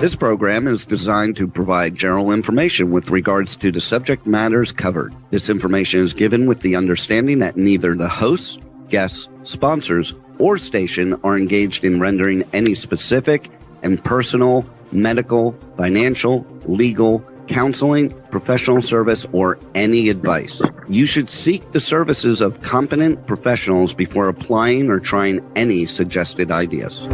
This program is designed to provide general information with regards to the subject matters covered. This information is given with the understanding that neither the hosts, guests, sponsors, or station are engaged in rendering any specific and personal, medical, financial, legal, counseling, professional service, or any advice. You should seek the services of competent professionals before applying or trying any suggested ideas.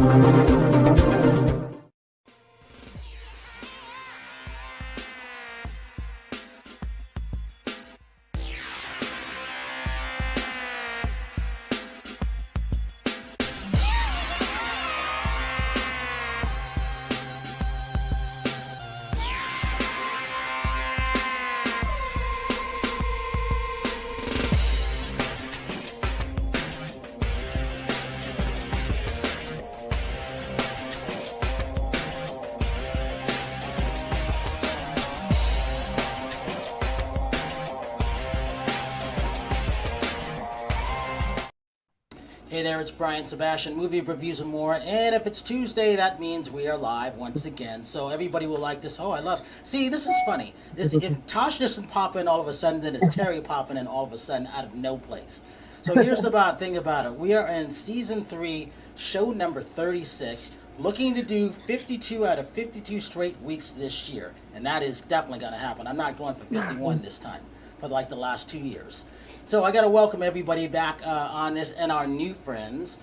Hey there, it's Brian Sebastian, movie reviews and more, and if it's Tuesday, that means we are live once again, so everybody will like this. Oh, I love, see, this is funny. If Tosh doesn't pop in all of a sudden, then it's Terry popping in all of a sudden out of no place. So here's the thing about it. We are in season 3, show number 36, looking to do 52 out of 52 straight weeks this year, and that is definitely going to happen. I'm not going for 51 this time, for like the last 2 years. So I got to welcome everybody back on this and our new friends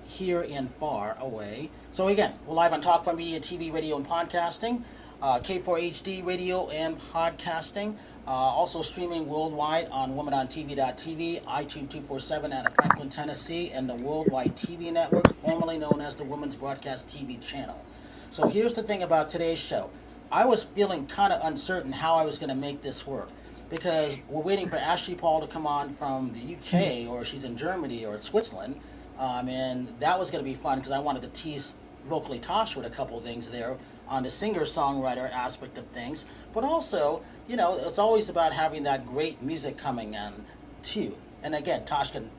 here and far away. So again, we're live on Talk Fun Media, TV, radio, and podcasting, K4HD radio and podcasting, also streaming worldwide on womanontv.tv, iTunes 247 out of Franklin, Tennessee, and the Worldwide TV Network, formerly known as the Women's Broadcast TV Channel. So here's the thing about today's show. I was feeling kind of uncertain how I was going to make this work, because we're waiting for Ashley Paul to come on from the UK, or she's in Germany or Switzerland, and that was going to be fun because I wanted to tease locally Tosh with a couple of things there on the singer-songwriter aspect of things, but also, you know, it's always about having that great music coming in too. And again, Tosh can,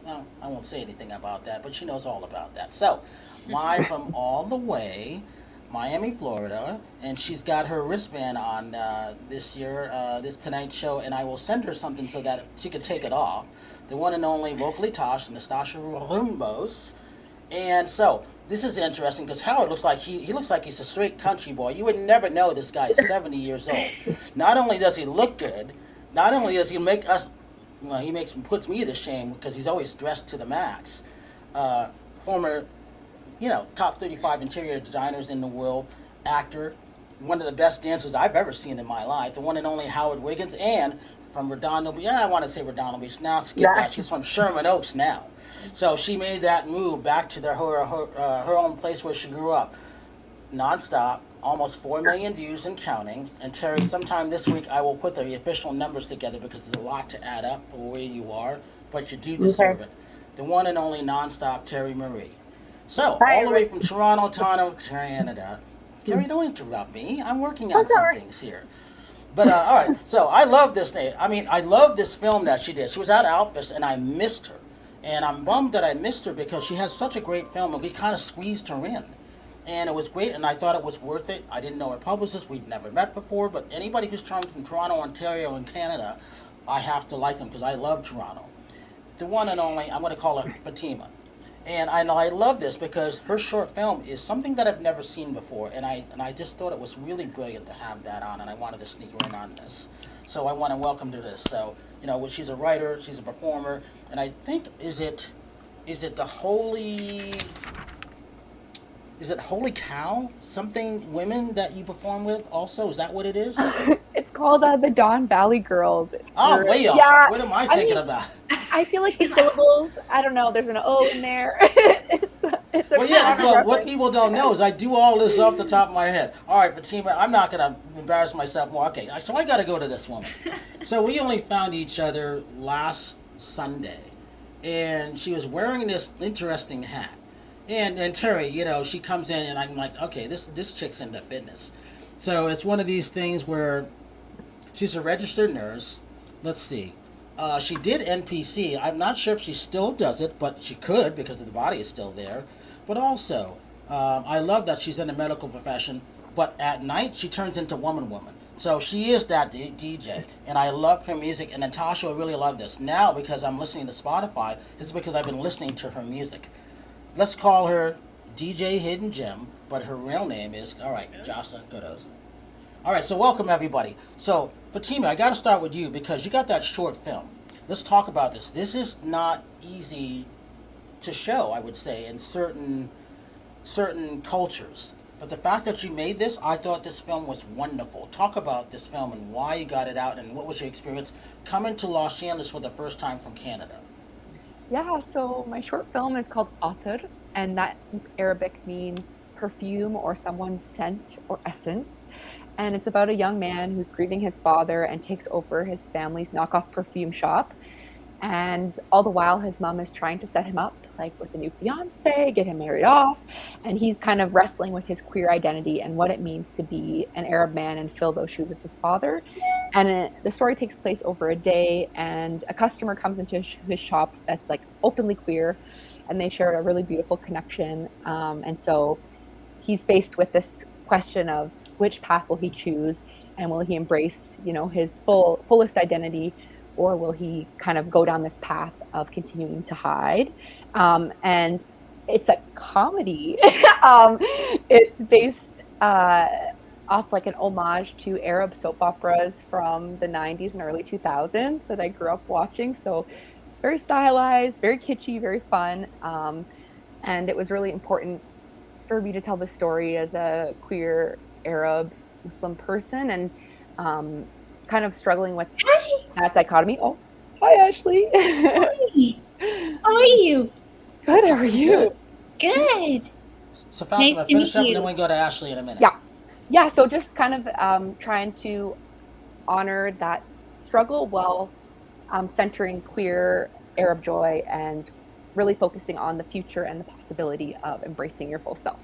well, I won't say anything about that, but she knows all about that. So, live from all the way Miami, Florida, and she's got her wristband on this Tonight Show, and I will send her something so that she can take it off. The one and only locally Tosh, Nastasha Rumbos. And so, this is interesting because Howard looks like he looks like he's a straight country boy. You would never know this guy is 70 years old. Not only does he look good, not only does he make us, well, he puts me to shame because he's always dressed to the max. Former, you know, top 35 interior designers in the world, actor, one of the best dancers I've ever seen in my life, the one and only Howard Wiggins, and from Redondo Beach, I want to say Redondo Beach, now skip that, she's from Sherman Oaks now. So she made that move back to her own place where she grew up. Non-stop, almost 4 million views and counting. And Terry, sometime this week I will put the official numbers together because there's a lot to add up for where you are, but you do deserve it. The one and only non-stop Terry Marie. So, all the way from Toronto, Canada. Terry, don't interrupt me. I'm working on some things here. But, all right. So, I love this thing. I mean, I love this film that she did. She was at Outfest, and I missed her. And I'm bummed that I missed her because she has such a great film, and we kind of squeezed her in. And it was great, and I thought it was worth it. I didn't know her publicist. We'd never met before. But anybody who's from Toronto, Ontario, and Canada, I have to like them because I love Toronto. The one and only, I'm going to call her Fateema. And I love this because her short film is something that I've never seen before, and I just thought it was really brilliant to have that on, and I wanted to sneak her in on this. So I want to welcome to this. So, you know, she's a writer, she's a performer, and I think, is it the Holy Cow? Something women that you perform with also? Is that what it is? It's called the Don Valley Girls. Oh, way off. Yeah, what am I thinking about? I feel like the syllables, I don't know, there's an O in there. Well, what people don't know is I do all this off the top of my head. All right, Fateema, I'm not going to embarrass myself more. Okay, so I got to go to this woman. So we only found each other last Sunday, and she was wearing this interesting hat. And Terry, you know, she comes in, and I'm like, okay, this chick's into fitness. So it's one of these things where she's a registered nurse. Let's see. She did NPC. I'm not sure if she still does it, but she could because the body is still there. But also, I love that she's in the medical profession, but at night she turns into woman. So she is that DJ, and I love her music. And Natasha will really love this now because I'm listening to Spotify. This is because I've been listening to her music. Let's call her DJ Hidden Gem, but her real name is all right, Jocelyn Goodos. All right, so welcome everybody. So Fateema, I got to start with you because you got that short film. Let's talk about this. This is not easy to show, I would say, in certain cultures. But the fact that you made this, I thought this film was wonderful. Talk about this film and why you got it out and what was your experience coming to Los Angeles for the first time from Canada. Yeah, so my short film is called Atr, and that in Arabic means perfume or someone's scent or essence. And it's about a young man who's grieving his father and takes over his family's knockoff perfume shop. And all the while, his mom is trying to set him up, like with a new fiance, get him married off. And he's kind of wrestling with his queer identity and what it means to be an Arab man and fill those shoes of his father. And the story takes place over a day, and a customer comes into his shop that's like openly queer, and they share a really beautiful connection. And so he's faced with this question of which path will he choose, and will he embrace, his fullest identity, or will he kind of go down this path of continuing to hide? And it's a comedy. It's based off like an homage to Arab soap operas from the 90s and early 2000s that I grew up watching. So it's very stylized, very kitschy, very fun. And it was really important for me to tell the story as a queer Arab Muslim person, and kind of struggling with that dichotomy. Oh, hi, Ashley. Hi. How are you? Good, how are you? Good. So Fatima, finish up and then we go to Ashley in a minute. Yeah, so just kind of trying to honor that struggle while centering queer Arab joy and really focusing on the future and the possibility of embracing your full self.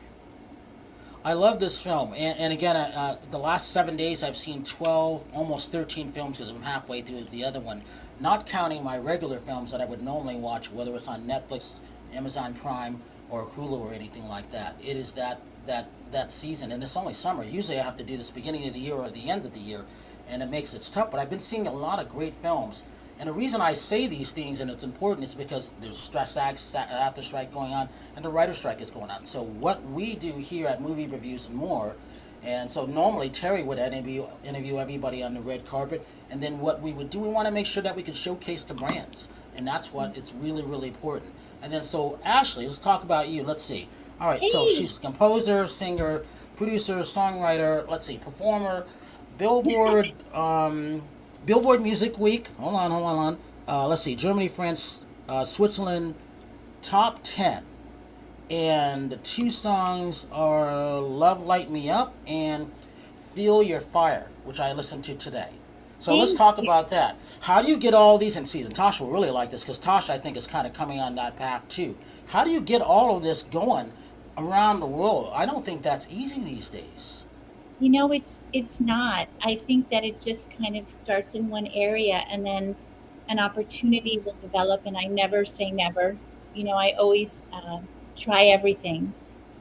I love this film, and again, the last 7 days I've seen 12, almost 13 films because I'm halfway through the other one, not counting my regular films that I would normally watch, whether it's on Netflix, Amazon Prime, or Hulu or anything like that. It is that season, and it's only summer. Usually I have to do this beginning of the year or the end of the year, and it makes it tough, but I've been seeing a lot of great films. And the reason I say these things, and it's important, is because there's stress after strike going on, and the writer strike is going on. So what we do here at Movie Reviews and More, and so normally Terry would interview everybody on the red carpet, and then what we would do, we want to make sure that we can showcase the brands, and that's what it's really, really important. And then so Ashley, let's talk about you. Let's see. All right, so she's a composer, singer, producer, songwriter, let's see, performer, Billboard, Billboard Music Week. Hold on. Let's see. Germany, France, Switzerland, top 10. And the two songs are Love Light Me Up and Feel Your Fire, which I listened to today. So let's talk about that. How do you get all these? And see, Tasha will really like this because Tasha, I think, is kind of coming on that path too. How do you get all of this going around the world? I don't think that's easy these days. It's not. I think that it just kind of starts in one area and then an opportunity will develop, and I never say never. I always try everything.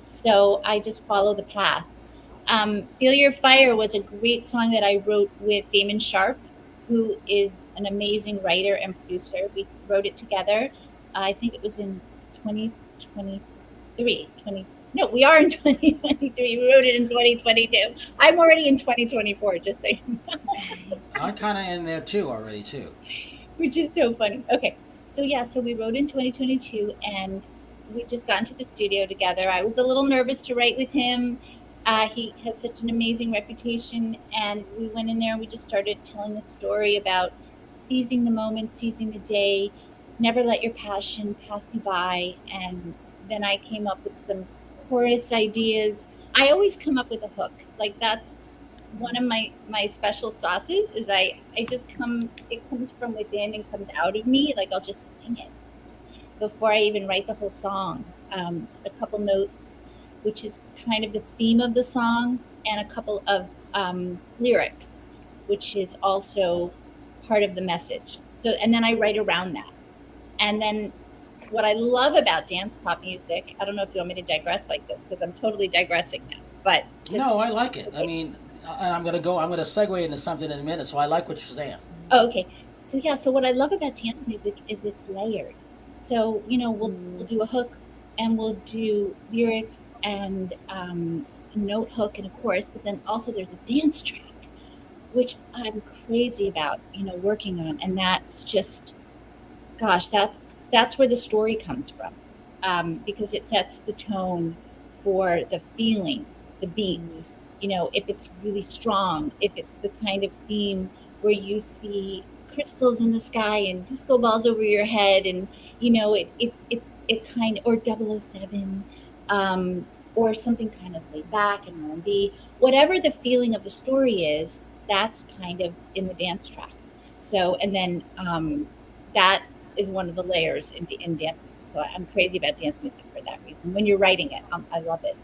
So I just follow the path. Feel Your Fire was a great song that I wrote with Damon Sharpe, who is an amazing writer and producer. We wrote it together. I think it was in 2023. No, we are in 2023. We wrote it in 2022. I'm already in 2024, just so you know. I'm kind of in there too already too. Which is so funny. Okay, so we wrote in 2022, and we just got into the studio together. I was a little nervous to write with him. He has such an amazing reputation, and we went in there and we just started telling the story about seizing the moment, seizing the day, never let your passion pass you by. And then I came up with some chorus ideas. I always come up with a hook. Like, that's one of my special sauces is it comes from within and comes out of me. Like, I'll just sing it before I even write the whole song. A couple notes, which is kind of the theme of the song, and a couple of lyrics, which is also part of the message. So, and then I write around that. And then what I love about dance pop music, I don't know if you want me to digress like this because I'm totally digressing now, but just No, I like it. I mean, and I'm gonna segue into something in a minute. So I like what you're saying. oh, okay. So yeah, so what I love about dance music is it's layered. So we'll Mm. do a hook, and we'll do lyrics and note hook and a chorus, but then also there's a dance track, which I'm crazy about, working on, and that's just, gosh, that's where the story comes from, because it sets the tone for the feeling, the beats. If it's really strong, if it's the kind of theme where you see crystals in the sky and disco balls over your head, and it kind or 007, or something kind of laid back and R&B, whatever the feeling of the story is, that's kind of in the dance track. So, and then that is one of the layers in dance music. So I'm crazy about dance music for that reason. When you're writing it, I love it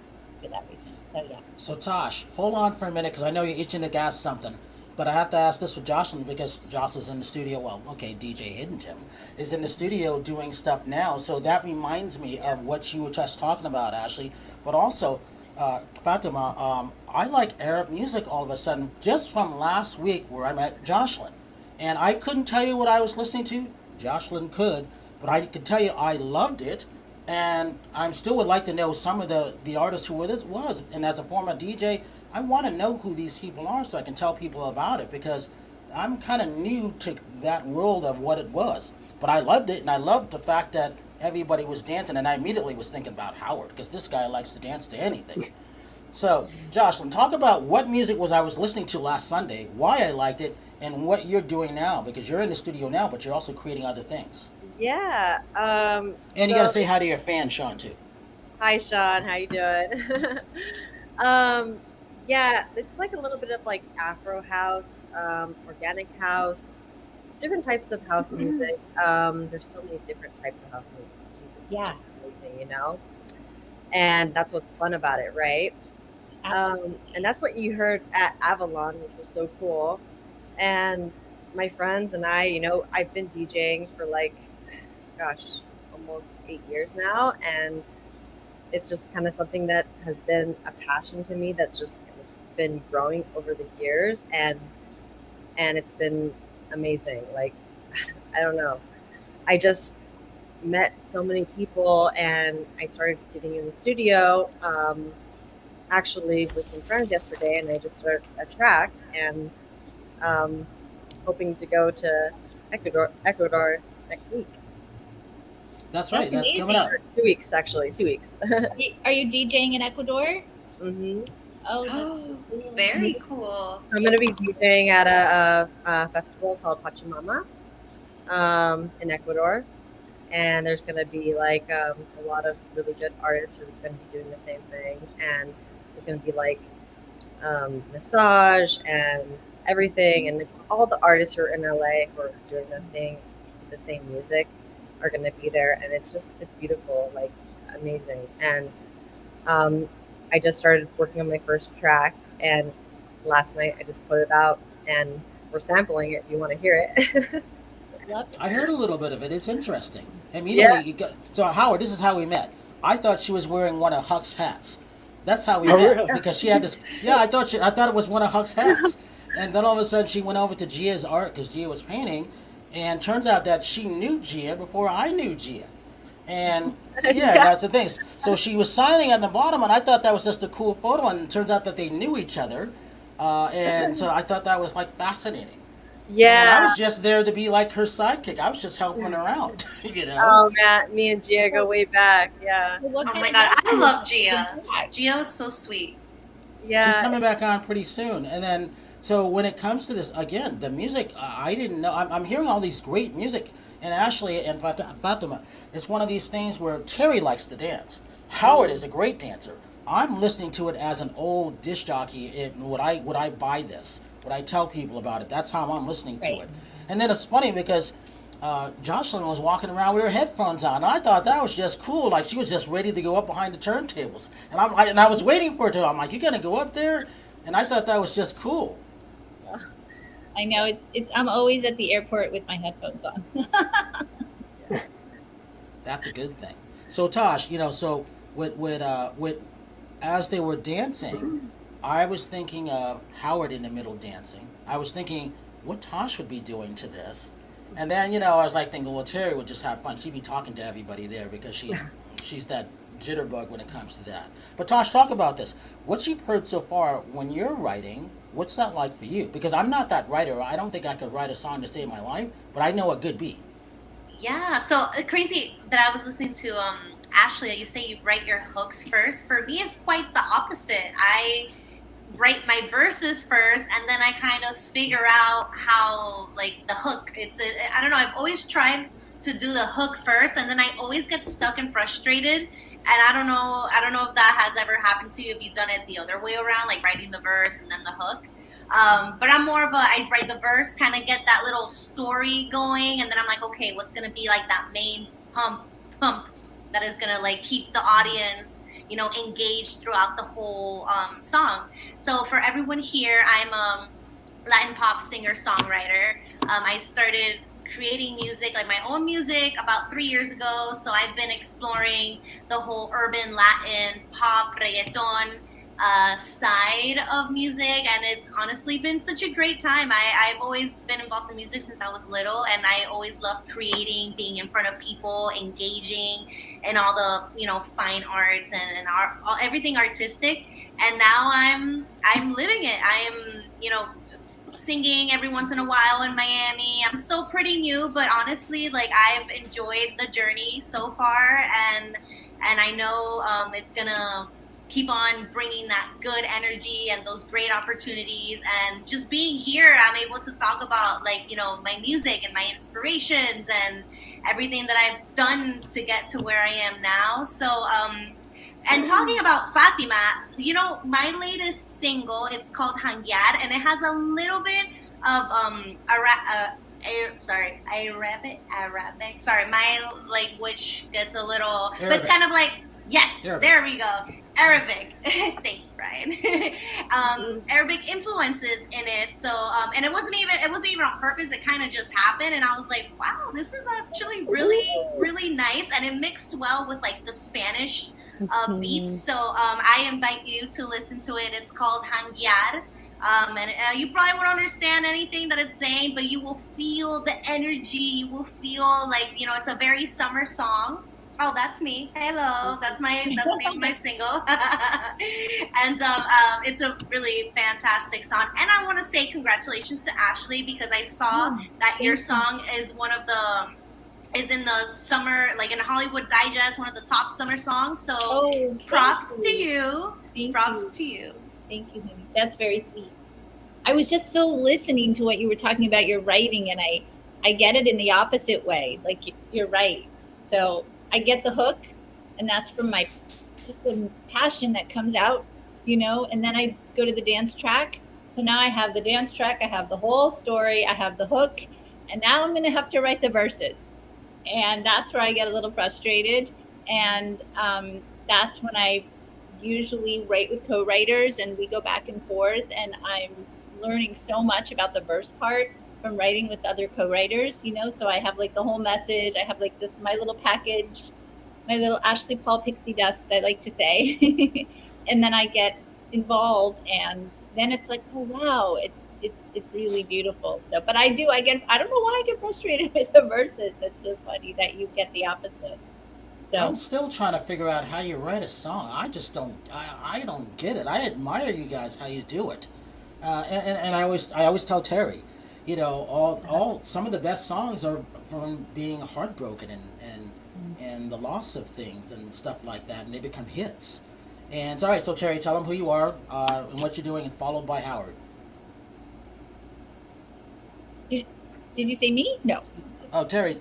for that reason. So yeah. So Tosh, hold on for a minute because I know you're itching to ask something, but I have to ask this for Jocelyn because Joss is in the studio. Well, okay, DJ Hidden Tim is in the studio doing stuff now. So that reminds me of what you were just talking about, Ashley. But also, Fatima, I like Arab music all of a sudden just from last week where I met Jocelyn. And I couldn't tell you what I was listening to. Jocelyn could, but I could tell you I loved it. And I still would like to know some of the artists who this was. And as a former DJ, I want to know who these people are so I can tell people about it because I'm kind of new to that world of what it was. But I loved it, and I loved the fact that everybody was dancing, and I immediately was thinking about Howard because this guy likes to dance to anything. So, Jocelyn, talk about what music was I was listening to last Sunday, why I liked it, and what you're doing now because you're in the studio now, but you're also creating other things. Yeah. And you got to say hi to your fan, Sean, too. Hi, Sean. How you doing? um, yeah, it's like a little bit of like Afro house, organic house, different types of house music. There's so many different types of house music. Yeah. It's amazing. And that's what's fun about it, right? And that's what you heard at Avalon, which was so cool. And my friends and I, I've been DJing for like, gosh, almost 8 years now. And it's just kind of something that has been a passion to me that's just been growing over the years. And it's been amazing. Like, I don't know. I just met so many people and I started getting in the studio, actually with some friends yesterday, and I just started a track and hoping to go to Ecuador next week. That's right. That's amazing. coming up. 2 weeks, actually. 2 weeks. Are you DJing in Ecuador? Mm-hmm. Oh, Very cool. So I'm going to be DJing at a festival called Pachamama in Ecuador. And there's going to be like a lot of really good artists who are going to be doing the same thing. And there's going to be like massage and everything. And all the artists who are in LA who are doing the same music are going to be there. And it's beautiful, like amazing. And I just started working on my first track. And last night I just put it out and we're sampling it if you want to hear it. I heard a little bit of it. It's interesting. Immediately, so Howard, this is how we met. I thought she was wearing one of Huck's hats. That's how we met really? because she had this. Yeah, I thought it was one of Huck's hats, and then all of a sudden she went over to Gia's art because Gia was painting, and turns out that she knew Gia before I knew Gia, and that's the thing. So she was signing at the bottom, and I thought that was just a cool photo, and it turns out that they knew each other, and so I thought that was like fascinating. Yeah. And I was just there to be like her sidekick. I was just helping her out, Oh, Matt, me and Gia go way back. Yeah. Oh my god, I love Gia. Gia was so sweet. Yeah. She's coming back on pretty soon. And then, so when it comes to this, again, the music, I didn't know. I'm hearing all these great music. And Ashley and Fatima, it's one of these things where Terry likes to dance. Howard is a great dancer. I'm listening to it as an old disc jockey. Would I buy this? Would I tell people about it? That's how I'm listening to it. And then it's funny because Jocelyn was walking around with her headphones on, and I thought that was just cool. Like she was just ready to go up behind the turntables, and I was waiting for her to. I'm like, you gonna go up there? And I thought that was just cool. I know it's. I'm always at the airport with my headphones on. That's a good thing. So Tosh, so with as they were dancing, I was thinking of Howard in the middle dancing. I was thinking what Tosh would be doing to this, and then I was like thinking, well, Terry would just have fun. She'd be talking to everybody there because she's that jitterbug when it comes to that. But Tosh, talk about this. What you've heard so far when you're writing, what's that like for you? Because I'm not that writer. I don't think I could write a song to save my life, but I know a good beat. Yeah, so crazy that I was listening to Ashley. You say you write your hooks first. For me, it's quite the opposite. I write my verses first, and then I kind of figure out how, like, the hook. I don't know. I've always tried to do the hook first, and then I always get stuck and frustrated. And I don't know if that has ever happened to you. If you've done it the other way around, like writing the verse and then the hook. But I'm more of I write the verse, kind of get that little story going, and then I'm like, okay, what's gonna be like that main pump that is gonna like keep the audience, engaged throughout the whole song. So for everyone here, I'm a Latin pop singer songwriter. I started creating music, like my own music, about 3 years ago. So I've been exploring the whole urban Latin pop reggaeton side of music, and it's honestly been such a great time. I've always been involved in music since I was little, and I always loved creating, being in front of people, engaging in all the fine arts and everything artistic. And now I'm living it. I am singing every once in a while in Miami. I'm still pretty new, but honestly, like, I've enjoyed the journey so far, and I know it's gonna keep on bringing that good energy and those great opportunities. And just being here, I'm able to talk about, like, my music and my inspirations and everything that I've done to get to where I am now. So and talking about Fateema, my latest single, it's called Hangyad, and it has a little bit of Arabic. Sorry, my language gets a little, but it's kind of like, yes, Arabic. There we go. Arabic. Thanks, Brian. Arabic influences in it. So, and it wasn't even on purpose. It kind of just happened, and I was like, wow, this is actually really, really nice, and it mixed well with like the Spanish beats. So, I invite you to listen to it. It's called Hangyar. And you probably won't understand anything that it's saying, but you will feel the energy. You will feel like, it's a very summer song. Oh, that's me. Hello. That's the name of my single. And it's a really fantastic song. And I want to say congratulations to Ashley, because I saw that your song is in the summer, like in Hollywood Digest, one of the top summer songs. So props to you. Props to you. Thank you, honey. That's very sweet. I was just so listening to what you were talking about, your writing, and I get it in the opposite way. Like, you're right. So I get the hook, and that's from just the passion that comes out, and then I go to the dance track. So now I have the dance track, I have the whole story, I have the hook, and now I'm going to have to write the verses. And that's where I get a little frustrated. And that's when I usually write with co-writers, and we go back and forth, and I'm learning so much about the verse part from writing with other co-writers, so I have like the whole message. I have like this, my little package, my little Ashley Paul pixie dust, I like to say. And then I get involved, and then it's like, oh wow, it's really beautiful. So, but I don't know why I get frustrated with the verses. It's so funny that you get the opposite. So I'm still trying to figure out how you write a song. I just don't get it. I admire you guys how you do it. And I always tell Terry, all some of the best songs are from being heartbroken and the loss of things and stuff like that, and they become hits. And it's all right. So Terry, tell them who you are and what you're doing, and followed by Howard. Did you say me? No. Oh, Terry,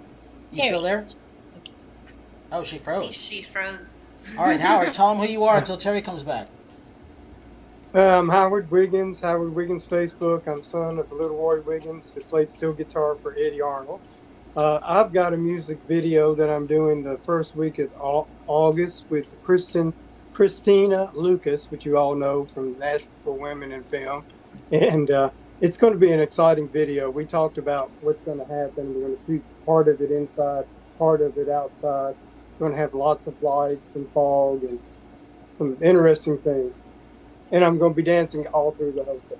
you still there? Oh, she froze. She froze. All right, Howard, tell them who you are until Terry comes back. I'm Howard Wiggins Facebook. I'm son of Little Roy Wiggins that played steel guitar for Eddie Arnold. I've got a music video that I'm doing the first week of August with Christina Lucas, which you all know from Nashville Women in Film. And it's going to be an exciting video. We talked about what's going to happen. We're going to shoot part of it inside, part of it outside. going to have lots of lights and fog and some interesting things. And I'm going to be dancing all through the whole thing.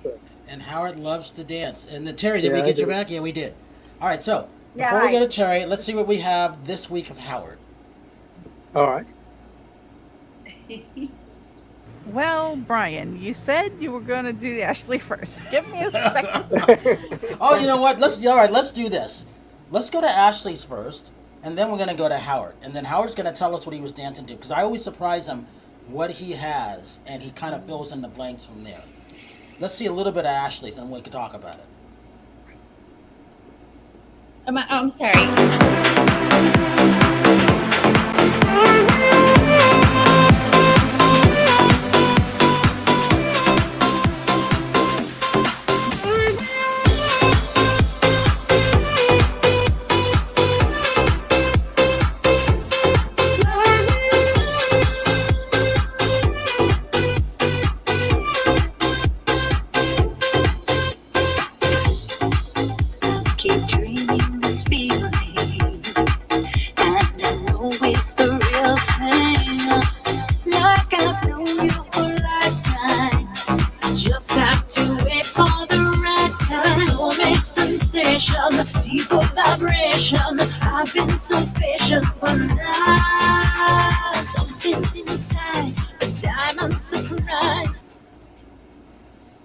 So, And Howard loves to dance. And then Terry, did Yeah, we I get you do. back? Yeah, we did. All right, so Yeah, before we hi. go to Terry, let's see what we have this week of Howard. all right. Well, Brian, you said you were going to do the Ashley first. Give me a second. Oh, you know what? Let's do this. Let's go to Ashley's first, and then we're gonna go to Howard, and then Howard's gonna tell us what he was dancing to, because I always surprise him what he has, and he kind of fills in the blanks from there. Let's see a little bit of Ashley's, and we can talk about it. I'm sorry. Keep dreaming this feeling, and I know it's the real thing. Like I've known you for lifetimes, just have to wait for the right time. Soulmate sensation, deeper vibration. I've been so patient, but now something inside, a diamond surprise.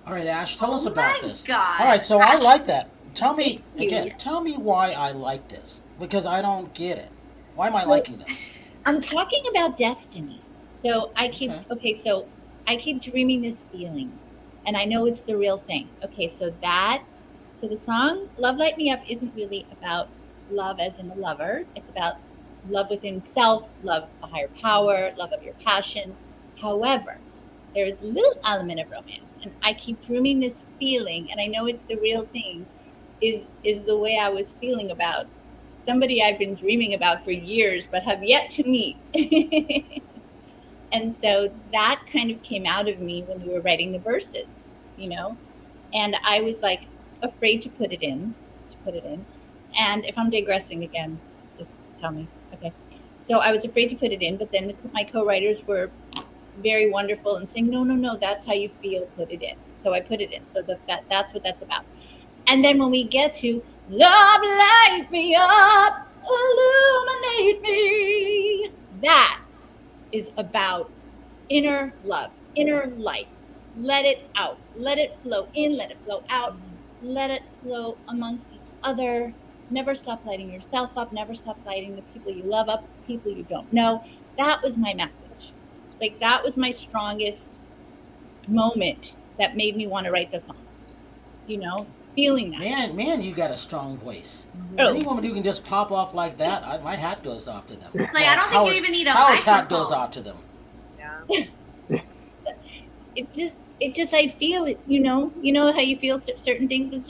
All right, Ash, tell us Oh about my this. God. All right, so I like that. Tell me Thank you. again. Tell me why I like this, because I don't get it. Why am I So- liking this? I'm talking about destiny. So I keep so I keep dreaming this feeling, and I know it's the real thing. Okay, so the song "Love Light Me Up" isn't really about love as in a lover. It's about love within self, love a higher power, love of your passion. However, there is a little element of romance, and I keep dreaming this feeling, and I know it's the real thing. Is the way I was feeling about somebody I've been dreaming about for years, but have yet to meet. And so that kind of came out of me when we were writing the verses, and I was like afraid to put it in. And if I'm digressing again, just tell me. Okay. So I was afraid to put it in, but then my co-writers were very wonderful and saying, no, that's how you feel, put it in. So I put it in. So that's what that's about. And then when we get to love, light me up, illuminate me, that is about inner love, inner light. Let it out. Let it flow in, let it flow out. Let it flow amongst each other. Never stop lighting yourself up. Never stop lighting the people you love up, people you don't know. That was my message. Like, that was my strongest moment that made me want to write the song. Feeling that. Man, you got a strong voice. Oh. Any woman who can just pop off like that, my hat goes off to them. Like, I don't think you even need a Howard's hat microphone. goes off to them. Yeah. It just I feel it, you know how you feel certain things. It's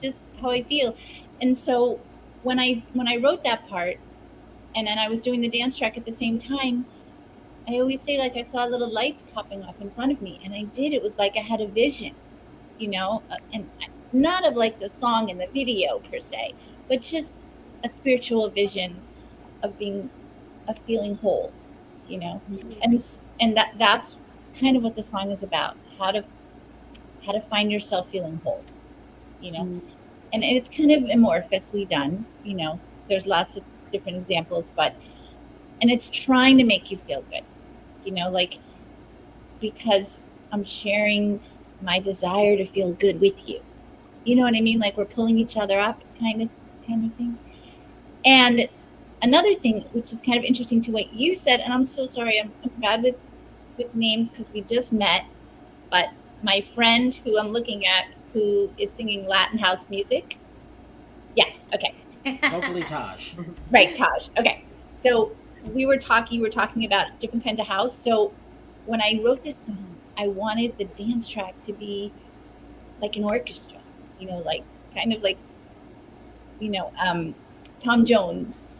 just how I feel. And so when I wrote that part, and then I was doing the dance track at the same time, I always say, like, I saw little lights popping off in front of me, and I did. It was like I had a vision, and not of like the song and the video per se, but just a spiritual vision of feeling whole, and that's kind of what the song is about, how to find yourself feeling whole, and it's kind of amorphously done, there's lots of different examples, and it's trying to make you feel good, because I'm sharing my desire to feel good with you. You know what I mean? Like, we're pulling each other up kind of thing. And another thing, which is kind of interesting to what you said, and I'm so sorry, I'm bad with names because we just met, but my friend who I'm looking at, who is singing Latin house music. Yes. Okay. Hopefully Taj. Right. Taj. Okay. So you were talking about different kinds of house. So when I wrote this song, I wanted the dance track to be like an orchestra, like kind of like, Tom Jones,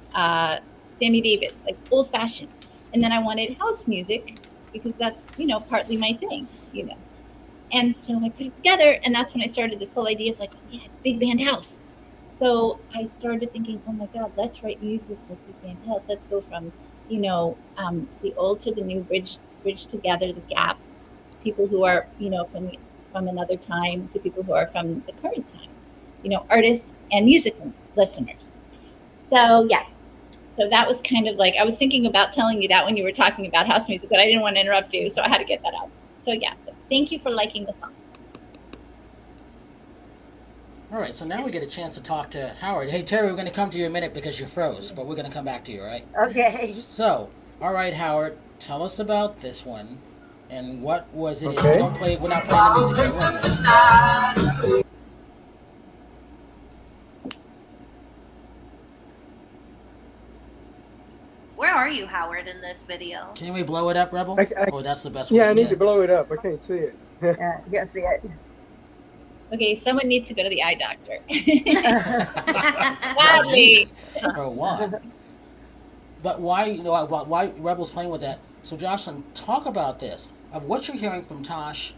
Sammy Davis, like old fashioned. And then I wanted house music because that's, partly my thing, And so I put it together, and that's when I started this whole idea of like, oh, yeah, it's big band house. So I started thinking, oh my God, let's write music with Vivian Hills. Let's go from, the old to the new, bridge together the gaps. People who are, from another time to people who are from the current time. Artists and music listeners. So yeah, so that was kind of like I was thinking about telling you that when you were talking about house music, but I didn't want to interrupt you, so I had to get that out. So yeah, so thank you for liking the song. All right, so now we get a chance to talk to Howard. Hey, Terry, we're going to come to you in a minute because you froze, but we're going to come back to you, all right? Okay. So, all right, Howard, tell us about this one and what was it? Okay. We're not playing the music. Where are you, Howard, in this video? Can we blow it up, Rebel? Oh, that's the best one. Yeah, I need to blow it up. I can't see it. Yeah, you gotta see it. Okay, someone needs to go to the eye doctor. Badly. For one. But why Rebel's playing with that? So, Jocelyn, talk about this. Of what you're hearing from Tosh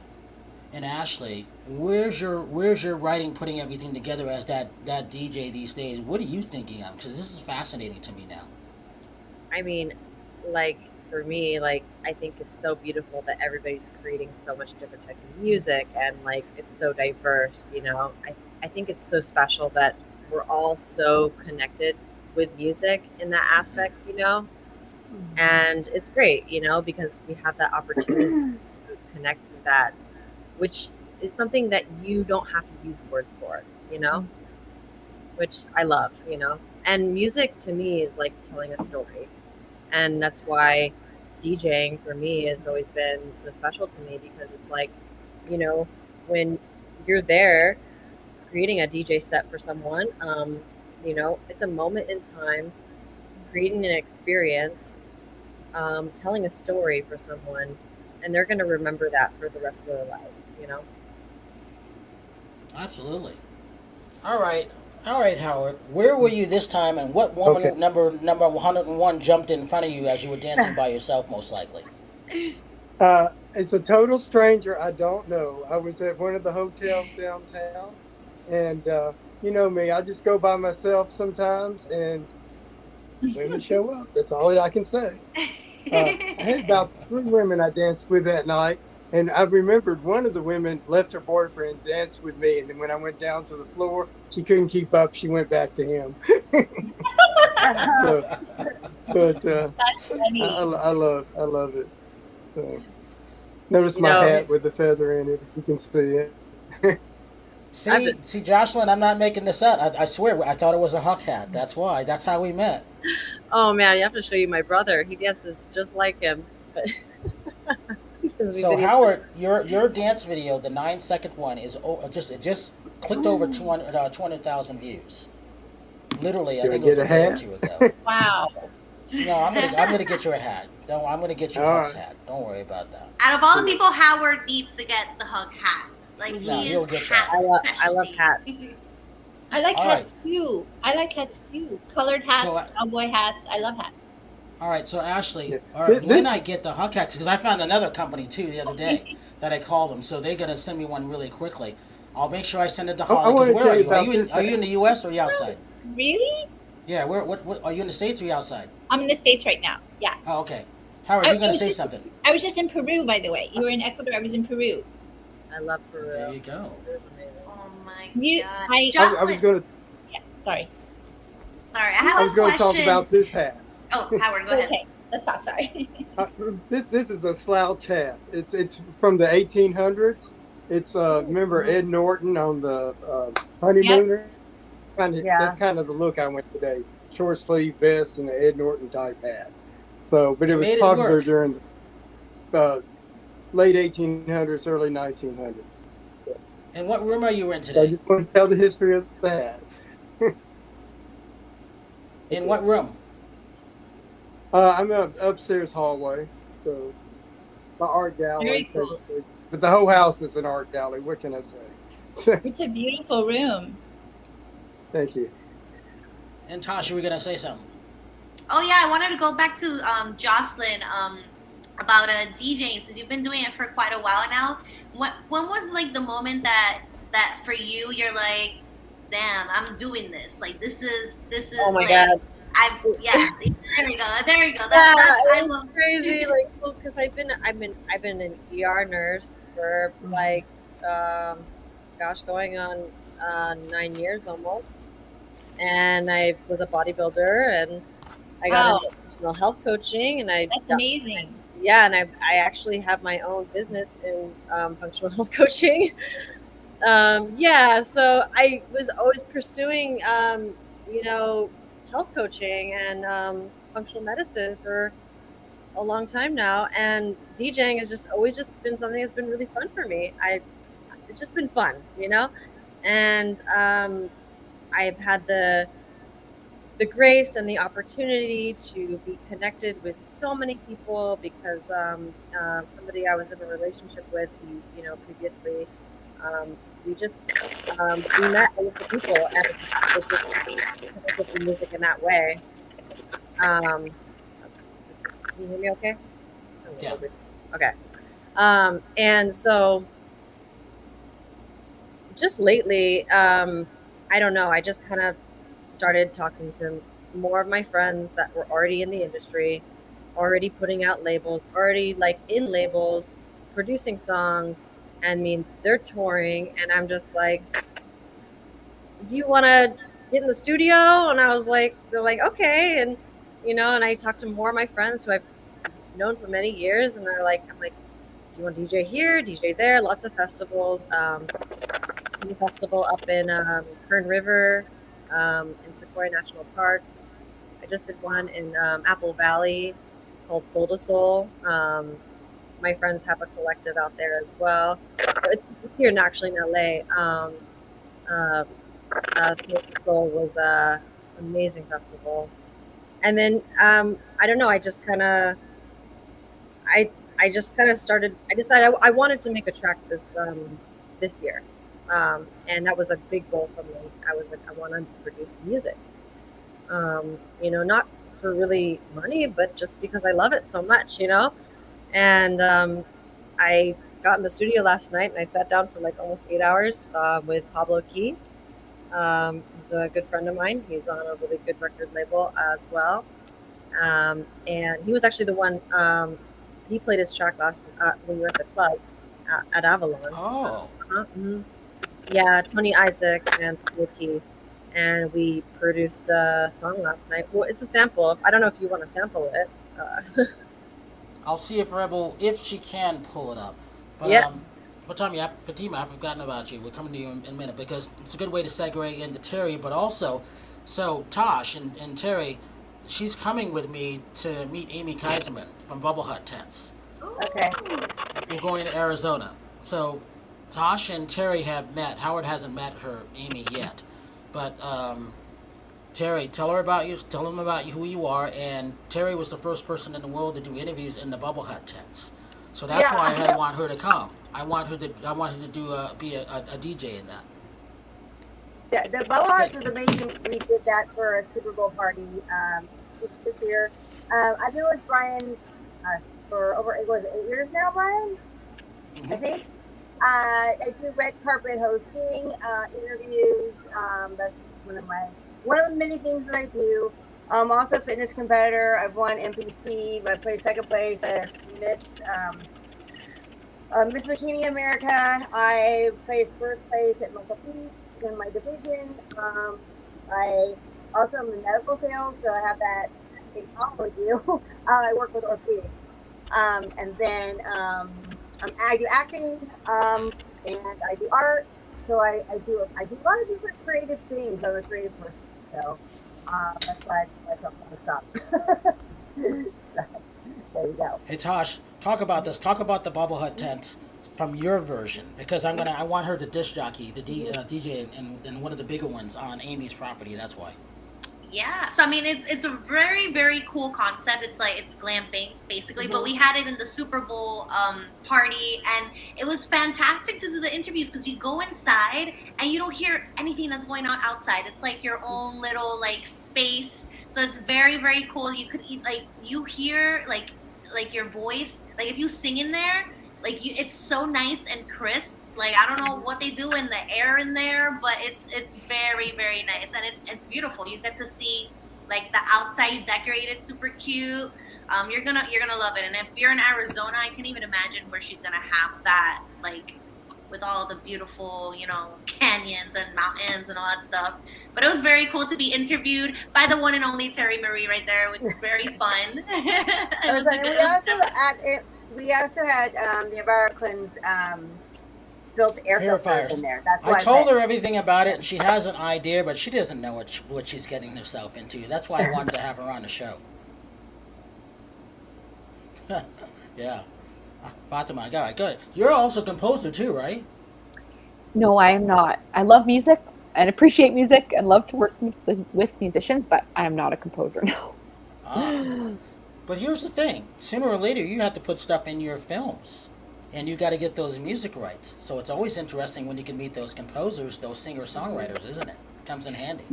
and Ashley, where's your writing putting everything together as that DJ these days? What are you thinking of? Because this is fascinating to me now. I mean, like, for me, like, I think it's so beautiful that everybody's creating so much different types of music, and like it's so diverse, I think it's so special that we're all so connected with music in that aspect, and it's great, because we have that opportunity to connect with that, which is something that you don't have to use words for, which I love, and music to me is like telling a story, and that's why DJing for me has always been so special to me, because it's like, when you're there creating a DJ set for someone, it's a moment in time, creating an experience, telling a story for someone, and they're going to remember that for the rest of their lives, Absolutely. All right, Howard. Where were you this time, and what woman number 101 jumped in front of you as you were dancing by yourself, most likely? It's a total stranger I don't know. I was at one of the hotels downtown, and you know me, I just go by myself sometimes, and women show up. That's all I can say. I had about 3 women I danced with that night, and I remembered one of the women left her boyfriend, danced with me, and then when I went down to the floor, she couldn't keep up. She went back to him. That's funny. I love it. So notice my hat with the feather in it. You can see it. See, Jocelyn, I'm not making this up. I swear, I thought it was a Huck hat. That's why. That's how we met. Oh man, you have to show you my brother. He dances just like him. So Howard, your dance video, the 9-second one, is just clicked over 200,000 views. Literally, I think it was a day or two ago. Wow. No, I'm gonna get you a hat. I'm gonna get you a Huck's hat. Don't worry about that. Out of all the people, Howard needs to get the Huck hat. Like he'll get hat that. I love hats. I like hats too. Colored hats, cowboy hats. I love hats. All right, so Ashley, all right, when I get the Huck hats, because I found another company too the other day that I called them, so they're gonna send me one really quickly. I'll make sure I send it to Holly. Where are you? Are you in the U.S. or are you outside? Really? Yeah. What are you in the States or are you outside? I'm in the States right now. Yeah. Oh, okay. Howard, you're gonna say something. I was just in Peru, by the way. You were in Ecuador. I was in Peru. I love Peru. There you go. It was amazing. Oh my God. I was going to. Yeah. Sorry. I have I was going to talk about this hat. Oh, Howard, go ahead. Okay, let's talk. Sorry. This is a slouch hat. It's from the 1800s. It's remember Ed Norton on the Honeymooner? Yep. That's kind of the look I went today. Short sleeve vest and the Ed Norton type hat. So, but it was popular during the late 1800s, early 1900s. So, and what room are you in today? I just want to tell the history of the hat. In what room? I'm in an upstairs hallway. So, my art gallery. Very cool. But the whole house is an art gallery. What can I say? It's a beautiful room. Thank you. And Tasha, we're gonna say something. Oh yeah, I wanted to go back to Jocelyn about DJing, since you've been doing it for quite a while now. When was like the moment that for you you're like, damn, I'm doing this. Like this is Oh my like God. yeah. There we go. There we go. Yeah, That's I it was love. crazy. Like, because I've been an ER nurse for like, gosh, going on 9 years almost, and I was a bodybuilder, and I got Wow, into functional health coaching, and that's amazing. yeah, and I actually have my own business in functional health coaching. Yeah, so I was always pursuing, you know, health coaching and functional medicine for a long time now, and DJing has just always just been something that's been really fun for me. It's just been fun, you know, and I've had the grace and the opportunity to be connected with so many people because somebody I was in a relationship with, he, you know, previously, we just we met with the people and it just connected with the music in that way. Um, can you hear me okay? Yeah. Okay. And so just lately, I don't know, I just kind of started talking to more of my friends that were already in the industry, already putting out labels, already like in labels, producing songs. I mean, they're touring, and I'm just like, do you want to get in the studio? And I was like, they're like, okay. And, you know, and I talked to more of my friends who I've known for many years, and they're like, I'm like, do you want to DJ here, DJ there? Lots of festivals. New festival up in Kern River, in Sequoia National Park. I just did one in Apple Valley called Soul to Soul. My friends have a collective out there as well. It's here actually in LA. Soul to Soul was an amazing festival. And then I don't know. I just kind of started. I decided I wanted to make a track this year, and that was a big goal for me. I was like, I want to produce music. You know, not for really money, but just because I love it so much. You know, and I got in the studio last night and I sat down for like almost 8 hours with Pablo Key. He's a good friend of mine. He's on a really good record label as well. And he was actually the one, he played his track last when we were at the club at Avalon. Oh. Yeah, Tony Isaac and Pablo Key. And we produced a song last night. Well, it's a sample. I don't know if you want to sample it. I'll see if Rebel, if she can pull it up. But Yeah. Fateema, I've forgotten about you. We're coming to you in a minute because it's a good way to segue into Terry, but also, so Tosh and Terry, she's coming with me to meet Amy Kaiserman from Bubble Hut Tents. Okay. We're going to Arizona. So Tosh and Terry have met. Howard hasn't met her, Amy, yet. But Terry, tell them about you, who you are, and Terry was the first person in the world to do interviews in the Bubble Hut Tents. So that's why I want her to come. I want her to be a DJ in that. Yeah, the Bubble Huts was amazing. We did that for a Super Bowl party this year. I've been with Brian for over 8 years now, Brian. I think. I do red carpet hosting, interviews. That's one of the many things that I do. I'm also a fitness competitor. I've won NPC. I placed second place as Miss Bikini America. I placed first place at Muscle Peak in my division. I also am in medical sales, so I have that in common with you. I work with orthopedics. And then I do acting, and I do art. So I do a lot of different creative things. I'm a creative person, so that's why I don't want to stop. So, there you go. Hey Tosh, talk about this. Talk about the Bubble Hut Tents from your version, because I want her to disc jockey, the DJ in one of the bigger ones on Amy's property. That's why. Yeah, so I mean, it's a very, very cool concept. It's glamping basically, but we had it in the Super Bowl party, and it was fantastic to do the interviews because you go inside and you don't hear anything that's going on outside. It's like your own little space. So it's very, very cool. You could you hear like your voice, like if you sing in there, it's so nice and crisp. Like, I don't know what they do in the air in there, but it's very, very nice, and it's beautiful. You get to see like the outside decorated, super cute. You're gonna love it. And if you're in Arizona, I can even imagine where she's gonna have that, like, with all the beautiful, canyons and mountains and all that stuff. But it was very cool to be interviewed by the one and only Terry Marie right there, which is very fun. We also had the Americans built air filters in there. That's I told her everything about it, and she has an idea, but she doesn't know what she's getting herself into. That's why I wanted to have her on the show. Yeah. Fateema, I got it. Good. You're also a composer too, right? No, I am not. I love music and appreciate music and love to work with musicians, but I am not a composer, no. But here's the thing. Sooner or later, you have to put stuff in your films. And you got to get those music rights. So it's always interesting when you can meet those composers, those singer-songwriters, isn't it? Comes in handy.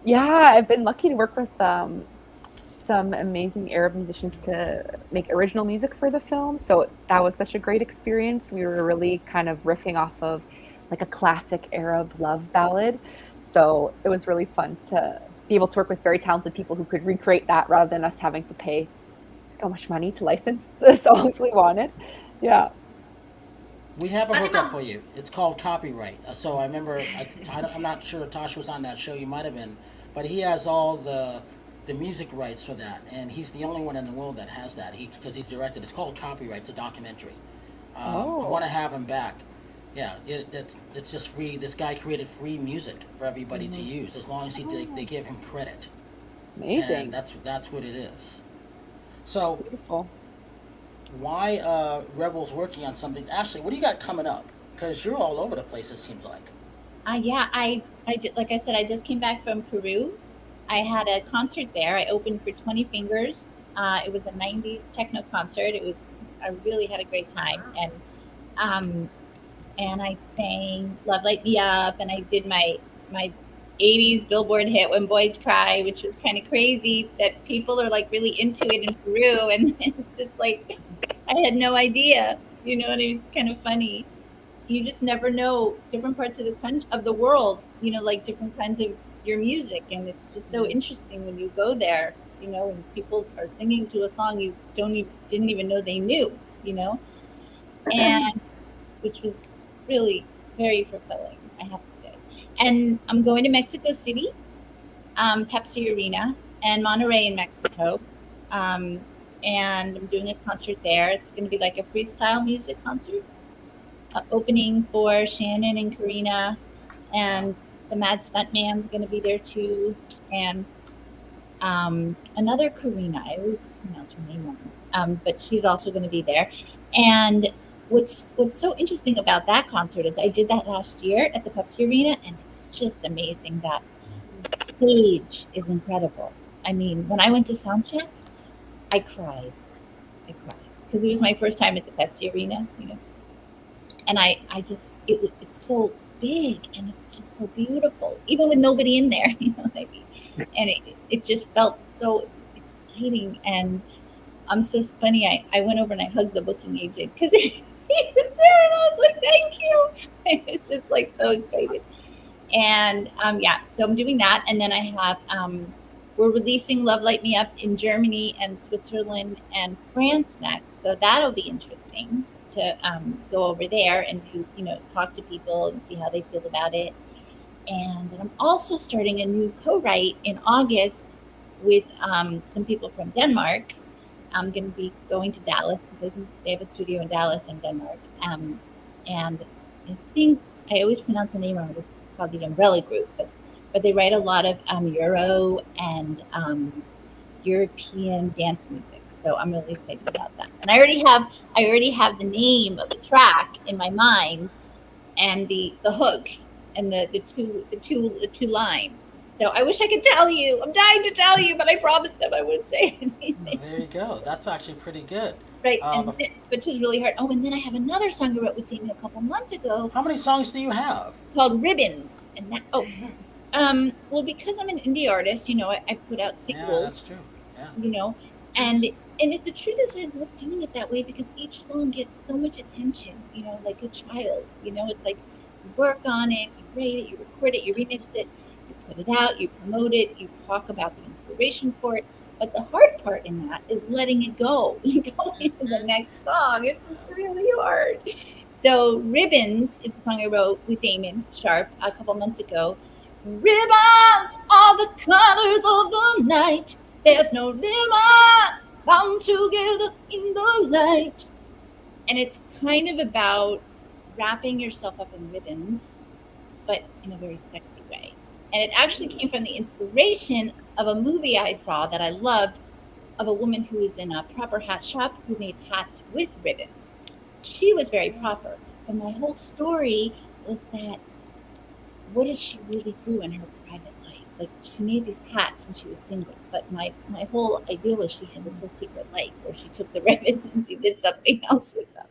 Yeah, I've been lucky to work with some amazing Arab musicians to make original music for the film. So that was such a great experience. We were really kind of riffing off of like a classic Arab love ballad. So it was really fun to be able to work with very talented people who could recreate that rather than us having to pay so much money to license the songs we wanted. Yeah. We have a hookup for you. It's called copyright. So I remember, I'm not sure Tosh was on that show. You might have been. But he has all the music rights for that. And he's the only one in the world that has that. Because he directed. It's called Copyright. It's a documentary. I want to have him back. Yeah, it's just free. This guy created free music for everybody to use, as long as they give him credit. Amazing. And that's what it is. So, beautiful. Why Rebel's working on something? Ashley, what do you got coming up? Because you're all over the place, it seems like. Yeah, like I said, I just came back from Peru. I had a concert there. I opened for 20 Fingers. It was a 90s techno concert. I really had a great time. And I sang Love Light Me Up, and I did my 80s Billboard hit When Boys Cry, which was kind of crazy that people are like really into it in Peru, and it's just like I had no idea, and it's kind of funny. You just never know different parts of the world, like different kinds of your music, and it's just so interesting when you go there, and people are singing to a song you didn't even know they knew, and which was really very fulfilling, I have to say. And I'm going to Mexico City, Pepsi Arena, and Monterrey in Mexico. And I'm doing a concert there. It's going to be like a freestyle music concert, opening for Shannon and Corina, and the Mad Stuntman's going to be there too. And another Corina, I always pronounce her name wrong, but she's also going to be there. And what's so interesting about that concert is I did that last year at the Pepsi Arena, and it's just amazing. That stage is incredible. I mean, when I went to soundcheck, I cried because it was my first time at the Pepsi Arena, and I just it's so big and it's just so beautiful, even with nobody in there, what I mean? And it just felt so exciting. And I'm so funny. I went over and I hugged the booking agent because he was there, and I was like, thank you. I was just like so excited. And so I'm doing that. And then I have, we're releasing Love Light Me Up in Germany and Switzerland and France next. So that'll be interesting to go over there and do, talk to people and see how they feel about it. And then I'm also starting a new co-write in August with some people from Denmark. I'm going to be going to Dallas because I think they have a studio in Dallas and Denmark. And I think I always pronounce the name wrong. It's called the Umbrella Group, but they write a lot of Euro and European dance music. So I'm really excited about that. And I already have the name of the track in my mind, and the hook, and the two lines. So I wish I could tell you. I'm dying to tell you, but I promised them I wouldn't say anything. There you go. That's actually pretty good. Right, which is really hard. Oh, and then I have another song I wrote with Damon a couple months ago. How many songs do you have? Called Ribbons. And that, well, because I'm an indie artist, I put out singles. Yeah, that's true. Yeah. the truth is, I love doing it that way because each song gets so much attention, like a child. It's like you work on it, you write it, you record it, you remix it, you put it out, you promote it, you talk about the inspiration for it. But the hard part in that is letting it go and going into the next song. It's really hard. So Ribbons is a song I wrote with Damon Sharpe a couple months ago. Ribbons are the colors of the night. There's no limit, bound together in the light. And it's kind of about wrapping yourself up in ribbons, but in a very sexy way. And it actually came from the inspiration of a movie I saw that I loved, of a woman who was in a proper hat shop who made hats with ribbons. She was very proper. And my whole story was that, what did she really do in her private life? Like, she made these hats and she was single. But my whole idea was she had this whole secret life where she took the ribbons and she did something else with them.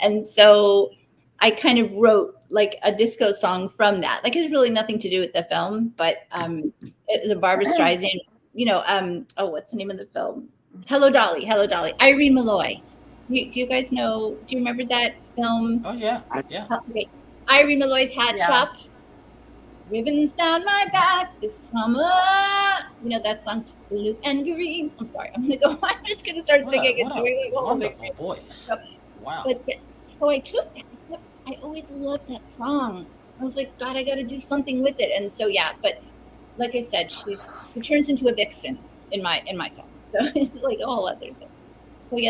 And so I kind of wrote like a disco song from that. Like, it has really nothing to do with the film, but it was a Barbra Streisand, what's the name of the film? Hello, Dolly. Irene Malloy. Do you guys know, do you remember that film? Oh, yeah. Okay. Irene Malloy's Hat Shop. Ribbons down my back this summer. That song, blue and green. I'm sorry. I'm just going to start singing. What a wonderful voice. Wow. So I took that. I always loved that song. I was like, God, I got to do something with it. And so, but like I said, she turns into a vixen in my song. So it's like a whole other thing.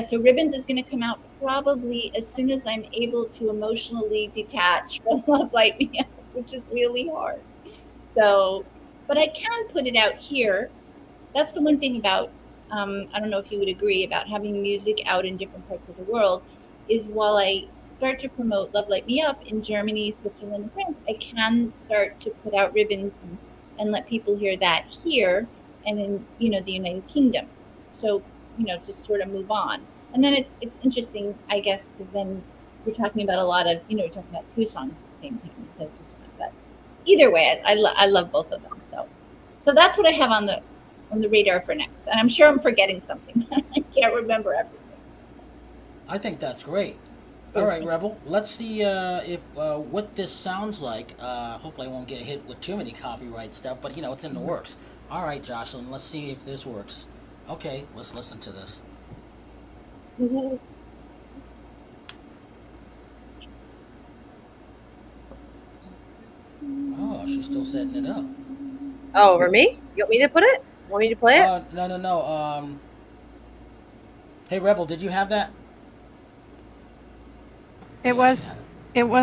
So Ribbons is going to come out probably as soon as I'm able to emotionally detach from Love Light Me Up, which is really hard. So, but I can put it out here. That's the one thing about, I don't know if you would agree, about having music out in different parts of the world, is while I start to promote Love Light Me Up in Germany, Switzerland, and France, I can start to put out ribbons and let people hear that here and in, the United Kingdom. So, to sort of move on. And then it's interesting, I guess, because then we're talking about a lot of, we're talking about two songs at the same time instead of just one. But either way, I love both of them. So that's what I have on the radar for next. And I'm sure I'm forgetting something. I can't remember everything. I think that's great. All right, Rebel. Let's see if what this sounds like. Hopefully I won't get hit with too many copyright stuff, but it's in the works. All right, Jocelyn, let's see if this works. Okay, let's listen to this. Oh, she's still setting it up. Oh, over me? You want me to put it? Want me to play it? No. Hey, Rebel, did you have that? It was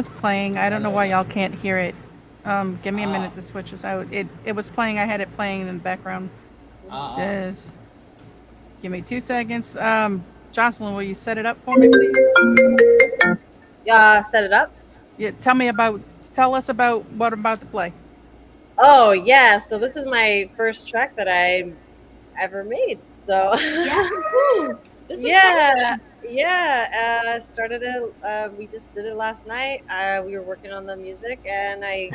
playing. I don't know why y'all can't hear it. Give me a minute to switch this out. It was playing. I had it playing in the background. Just give me 2 seconds. Jocelyn, will you set it up for me, please? Set it up? Yeah. Tell us about what I'm about to play. Oh yeah. So this is my first track that I ever made. So started it. We just did it last night. We were working on the music, and I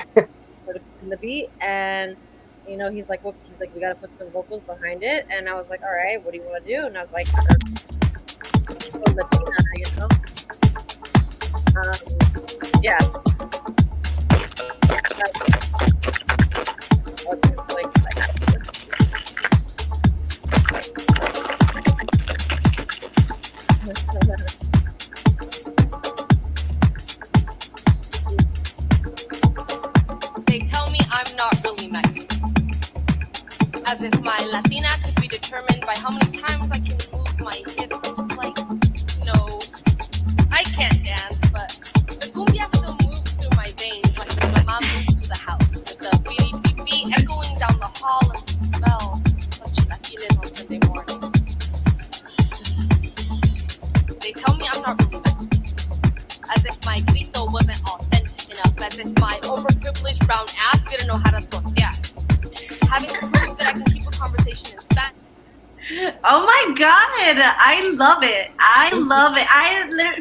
started putting the beat. And he's like, we got to put some vocals behind it. And I was like, all right, what do you want to do? And I was like, Latina, yeah. They tell me I'm not really Mexican. As if my Latina could be determined by how many times I can move my hips. Like, no, I can't dance, but the cumbia still moves through my veins like when my mom moved through the house. With the beep echoing down the hall and the smell of chilaquiles on Sunday morning. They tell me I'm not really Mexican. As if my grito wasn't authentic enough. As if my overprivileged brown ass didn't know how to tortear. Having to prove that I can keep a conversation in Spanish. Oh my God, I love it.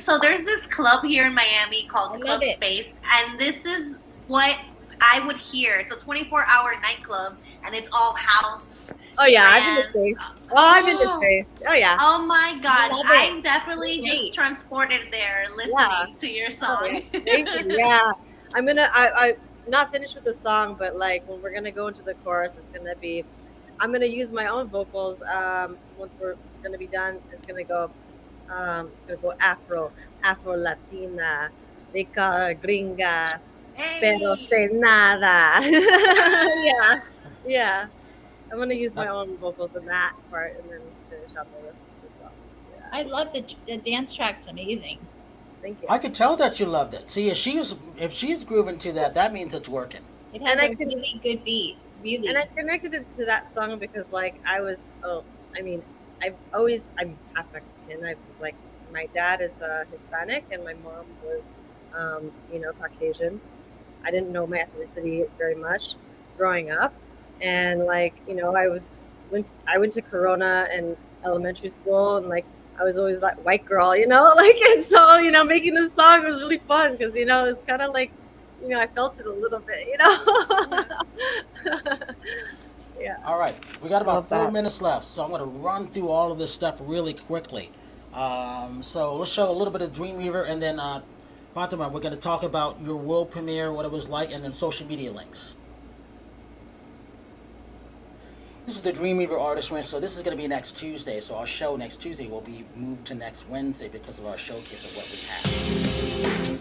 So there's this club here in Miami called Club Space, and this is what I would hear. It's a 24-hour nightclub, and it's all house. Oh yeah, I've been to And space. Oh, I've been to oh, space. Oh yeah. oh my God, Love I'm it. definitely just Great. transported there Yeah. listening to your Oh, song. thank you. Yeah. I'm not finished with the song, but like when we're gonna go into the chorus, I'm gonna use my own vocals. Once we're gonna be done, it's gonna go Afro Latina, they call her gringa, pero Hey. say nada. Yeah, yeah. I'm gonna use my own vocals in that part, and then finish out the rest of the song. Yeah. I love the dance track's amazing. Thank you. I could tell that you loved it. See, if she's grooving to that, that means it's working. It has And I a could, really good beat. Really. and I connected it to that song because like I mean, I'm half Mexican. I was like, my dad is Hispanic and my mom was, Caucasian. I didn't know my ethnicity very much growing up, and like I went to Corona in elementary school, and like I was always that white girl, like, and so making this song was really fun because it's kind of like I felt it a little bit, Yeah. All right, we got about Love 4 that. minutes left, so I'm going to run through all of this stuff really quickly. So let's show a little bit of Dreamweaver, and then Fateema, we're going to talk about your world premiere, what it was like, and then social media links. This is the Dreamweaver Artist Ranch, so this is going to be next Tuesday. So our show next Tuesday will be moved to next Wednesday because of our showcase of what we have.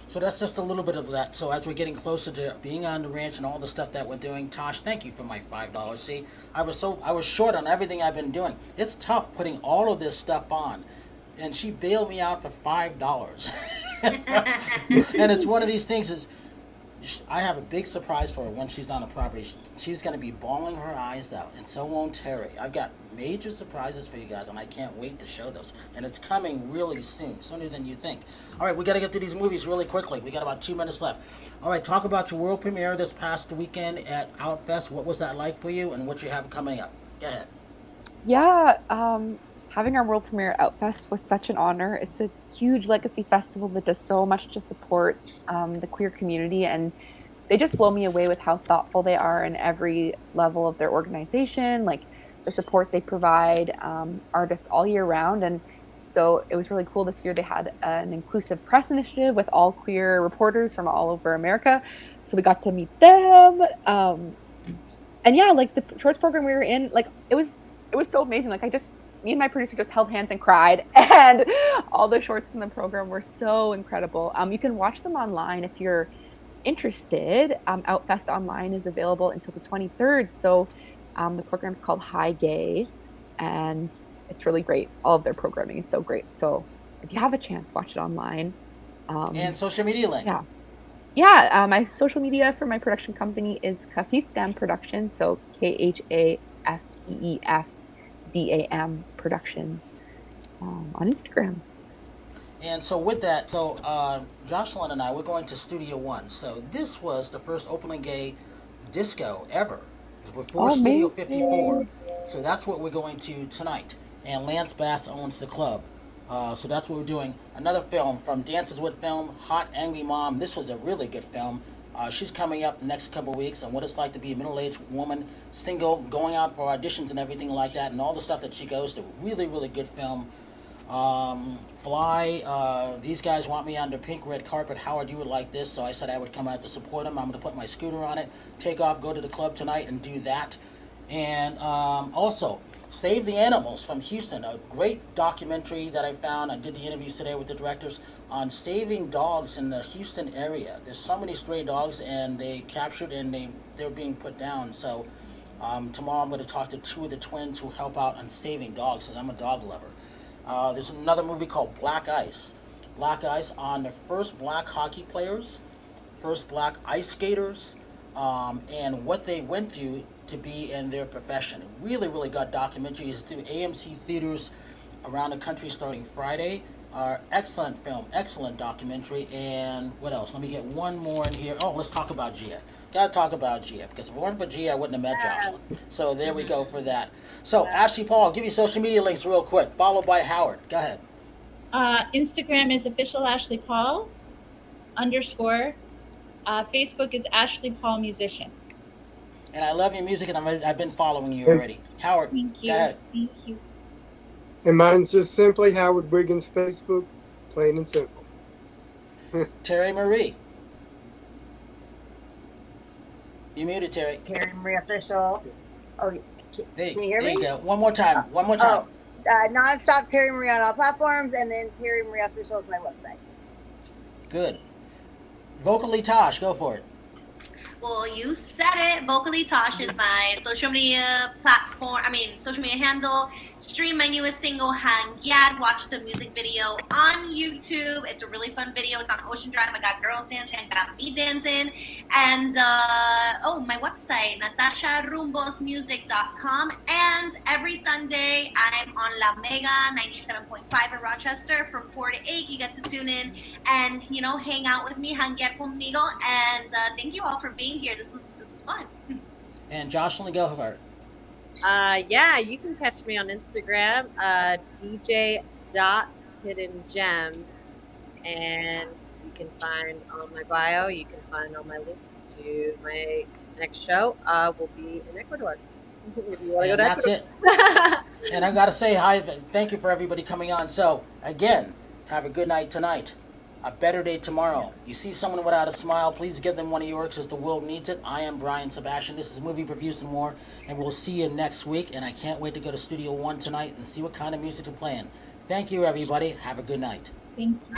So that's just a little bit of that. So as we're getting closer to being on the ranch and all the stuff that we're doing, Tosh, thank you for my $5. See, I was short on everything I've been doing. It's tough putting all of this stuff on, and she bailed me out for $5. And it's one of these things is I have a big surprise for her when she's on the property. She's going to be bawling her eyes out, and so won't Terry. I've got major surprises for you guys, and I can't wait to show those. And it's coming really soon, sooner than you think. All right, we got to get to these movies really quickly. We got about 2 minutes left. All right, talk about your world premiere this past weekend at Outfest. What was that like for you, and what you have coming up? Go ahead. Yeah, having our world premiere at Outfest was such an honor. It's a huge legacy festival that does so much to support the queer community, and they just blow me away with how thoughtful they are in every level of their organization, like the support they provide artists all year round. And so it was really cool this year. They had an inclusive press initiative with all queer reporters from all over America. So we got to meet them. And yeah, like the shorts program we were in, like it was so amazing. Like me and my producer just held hands and cried, and all the shorts in the program were so incredible. You can watch them online if you're interested. Outfest Online is available until the 23rd. So the program's called High Gay, and it's really great. All of their programming is so great. So if you have a chance, watch it online. And social media link. Yeah. My social media for my production company is Khafeefdam Productions. So KHAFEEFDAM Productions on Instagram. And so with that, Jocelyn and I, we're going to Studio One. So this was the first openly gay disco ever, before Studio 54. So that's what we're going to tonight. And Lance Bass owns the club. So that's what we're doing. Another film from Dances with Film, Hot Angry Mom. This was a really good film. She's coming up the next couple of weeks on what it's like to be a middle-aged woman, single, going out for auditions and everything like that, and all the stuff that she goes through. Really, really good film. Fly, these guys want me on the pink red carpet. Howard, you would like this, so I said I would come out to support them. I'm going to put my scooter on it, take off, go to the club tonight, and do that. And also, Save the Animals from Houston, a great documentary that I found. I did the interviews today with the directors on saving dogs in the Houston area. There's so many stray dogs, and they captured and they're being put down. So tomorrow I'm going to talk to two of the twins who help out on saving dogs, because I'm a dog lover. There's another movie called Black Ice. Black Ice on the first black hockey players, first black ice skaters, and what they went through to be in their profession. Really, really got documentaries through AMC theaters around the country starting Friday. Excellent film, excellent documentary. And what else? Let me get one more in here. Oh, let's talk about Gia. Gotta talk about Gia, because if it weren't for Gia, I wouldn't have met Jocelyn. So there we go for that. So Ashley Paul, I'll give you social media links real quick, followed by Howard. Go ahead. Instagram is official Ashley Paul _ Facebook is Ashley Paul Musician. And I love your music, and I've been following you already. Howard, Thank you. go ahead. Thank you. And mine's just simply Howard Wiggins Facebook, plain and simple. Terry Marie. You muted, Terry. Terry Marie Official. Oh, can you hear me? There you go. One more time. One more time. Nonstop Terry Marie on all platforms, and then Terry Marie Official is my website. Good. Vocally Tosh, go for it. Well, you said it. Vocally Tosh is my social media social media handle. Stream my newest single, Hang Yad. Watch the music video on YouTube. It's a really fun video. It's on Ocean Drive. I got girls dancing. I got me dancing. And, my website, natasharumbosmusic.com. And every Sunday, I'm on La Mega 97.5 in Rochester from 4 to 8. You get to tune in and, hang out with me, hanguear conmigo. And thank you all for being here. This is fun. And Jocelyn, go for it. You can catch me on Instagram, dj.hiddengem, and you can find on my bio, you can find all my links to my next show. Will be in Ecuador. And that's it. And I gotta say hi, thank you for everybody coming on. So again, have a good night tonight. A better day tomorrow. You see someone without a smile, please give them one of yours, because the world needs it. I am Brian Sebastian. This is Movie Reviews and More, and we'll see you next week. And I can't wait to go to Studio One tonight and see what kind of music they're playing. Thank you, everybody. Have a good night. Thank you.